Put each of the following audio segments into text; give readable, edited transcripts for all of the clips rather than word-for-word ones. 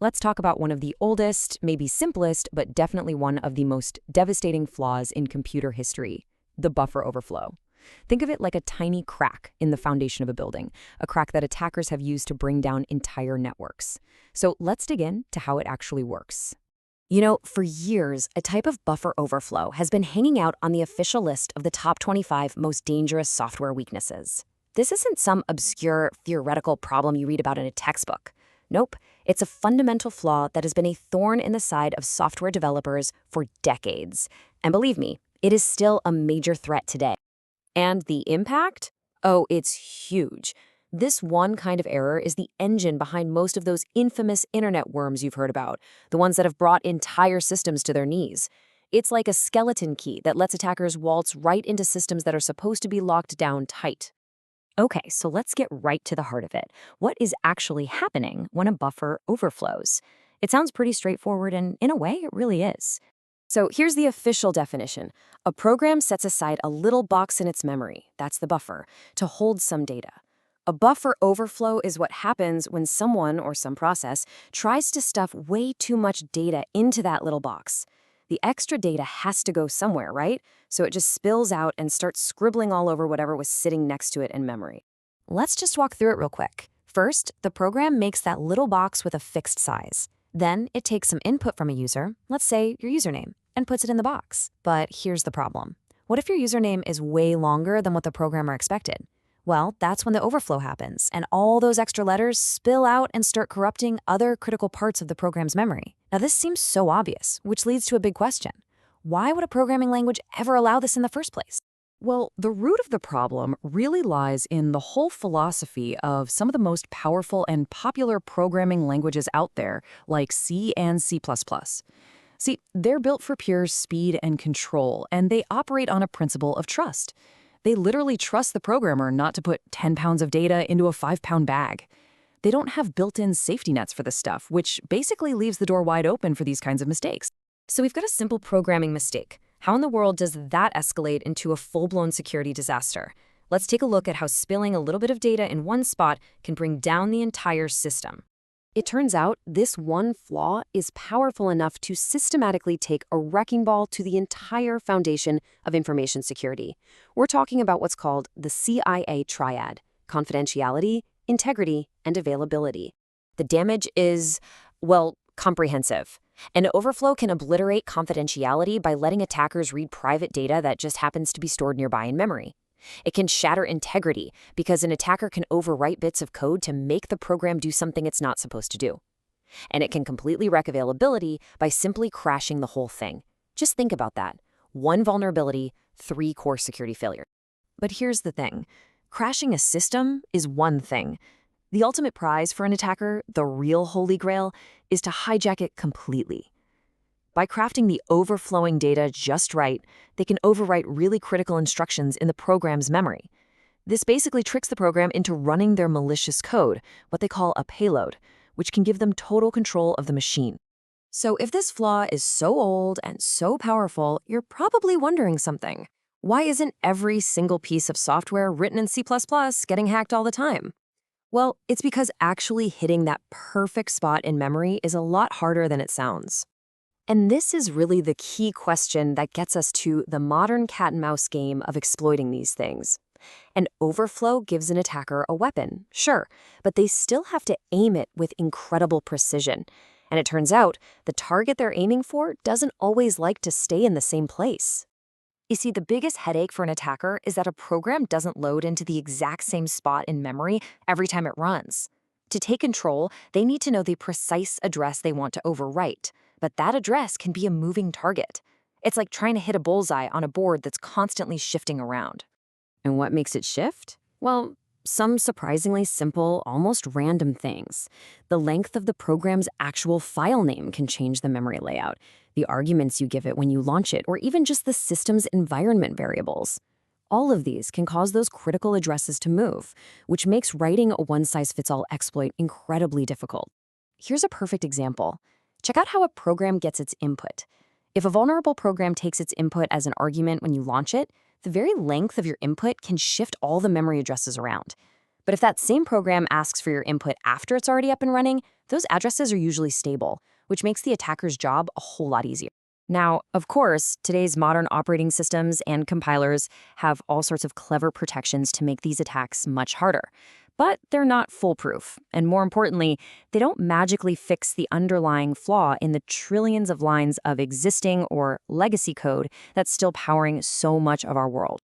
Let's talk about one of the oldest, maybe simplest, but definitely one of the most devastating flaws in computer history, the buffer overflow. Think of it like a tiny crack in the foundation of a building, a crack that attackers have used to bring down entire networks. So let's dig in to how it actually works. For years, a type of buffer overflow has been hanging out on the official list of the top 25 most dangerous software weaknesses. This isn't some obscure theoretical problem you read about in a textbook. Nope, it's a fundamental flaw that has been a thorn in the side of software developers for decades. And believe me, it is still a major threat today. And the impact? Oh, it's huge. This one kind of error is the engine behind most of those infamous internet worms you've heard about, the ones that have brought entire systems to their knees. It's like a skeleton key that lets attackers waltz right into systems that are supposed to be locked down tight. Okay, so let's get right to the heart of it. What is actually happening when a buffer overflows? It sounds pretty straightforward, and in a way, it really is. So here's the official definition. A program sets aside a little box in its memory, that's the buffer, to hold some data. A buffer overflow is what happens when someone or some process tries to stuff way too much data into that little box. The extra data has to go somewhere, right? So it just spills out and starts scribbling all over whatever was sitting next to it in memory. Let's just walk through it real quick. First, the program makes that little box with a fixed size. Then it takes some input from a user, let's say your username, and puts it in the box. But here's the problem. What if your username is way longer than what the programmer expected? Well, that's when the overflow happens, and all those extra letters spill out and start corrupting other critical parts of the program's memory. Now, this seems so obvious, which leads to a big question. Why would a programming language ever allow this in the first place? Well, the root of the problem really lies in the whole philosophy of some of the most powerful and popular programming languages out there, like C and C++. See, they're built for pure speed and control, and they operate on a principle of trust. They literally trust the programmer not to put 10 pounds of data into a 5-pound bag. They don't have built-in safety nets for this stuff, which basically leaves the door wide open for these kinds of mistakes. So we've got a simple programming mistake. How in the world does that escalate into a full-blown security disaster? Let's take a look at how spilling a little bit of data in one spot can bring down the entire system. It turns out this one flaw is powerful enough to systematically take a wrecking ball to the entire foundation of information security. We're talking about what's called the CIA triad: confidentiality, integrity, and availability. The damage is, well, comprehensive. An overflow can obliterate confidentiality by letting attackers read private data that just happens to be stored nearby in memory. It can shatter integrity because an attacker can overwrite bits of code to make the program do something it's not supposed to do. And it can completely wreck availability by simply crashing the whole thing. Just think about that. One vulnerability, 3 core security failures. But here's the thing. Crashing a system is one thing. The ultimate prize for an attacker, the real holy grail, is to hijack it completely. By crafting the overflowing data just right, they can overwrite really critical instructions in the program's memory. This basically tricks the program into running their malicious code, what they call a payload, which can give them total control of the machine. So if this flaw is so old and so powerful, you're probably wondering something. Why isn't every single piece of software written in C++ getting hacked all the time? Well, it's because actually hitting that perfect spot in memory is a lot harder than it sounds. And this is really the key question that gets us to the modern cat-and-mouse game of exploiting these things. An overflow gives an attacker a weapon, sure, but they still have to aim it with incredible precision. And it turns out the target they're aiming for doesn't always like to stay in the same place. You see, the biggest headache for an attacker is that a program doesn't load into the exact same spot in memory every time it runs. To take control, they need to know the precise address they want to overwrite. But that address can be a moving target. It's like trying to hit a bullseye on a board that's constantly shifting around. And what makes it shift? Well, some surprisingly simple, almost random things. The length of the program's actual file name can change the memory layout, the arguments you give it when you launch it, or even just the system's environment variables. All of these can cause those critical addresses to move, which makes writing a one-size-fits-all exploit incredibly difficult. Here's a perfect example. Check out how a program gets its input. If a vulnerable program takes its input as an argument when you launch it, the very length of your input can shift all the memory addresses around. But if that same program asks for your input after it's already up and running, those addresses are usually stable, which makes the attacker's job a whole lot easier. Now, of course, today's modern operating systems and compilers have all sorts of clever protections to make these attacks much harder. But they're not foolproof. And more importantly, they don't magically fix the underlying flaw in the trillions of lines of existing or legacy code that's still powering so much of our world.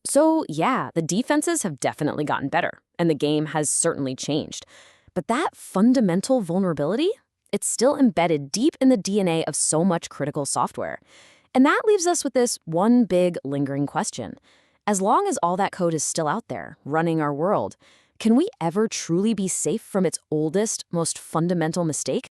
So, yeah, the defenses have definitely gotten better, and the game has certainly changed. But that fundamental vulnerability, it's still embedded deep in the DNA of so much critical software. And that leaves us with this one big lingering question. As long as all that code is still out there, running our world, can we ever truly be safe from its oldest, most fundamental mistake?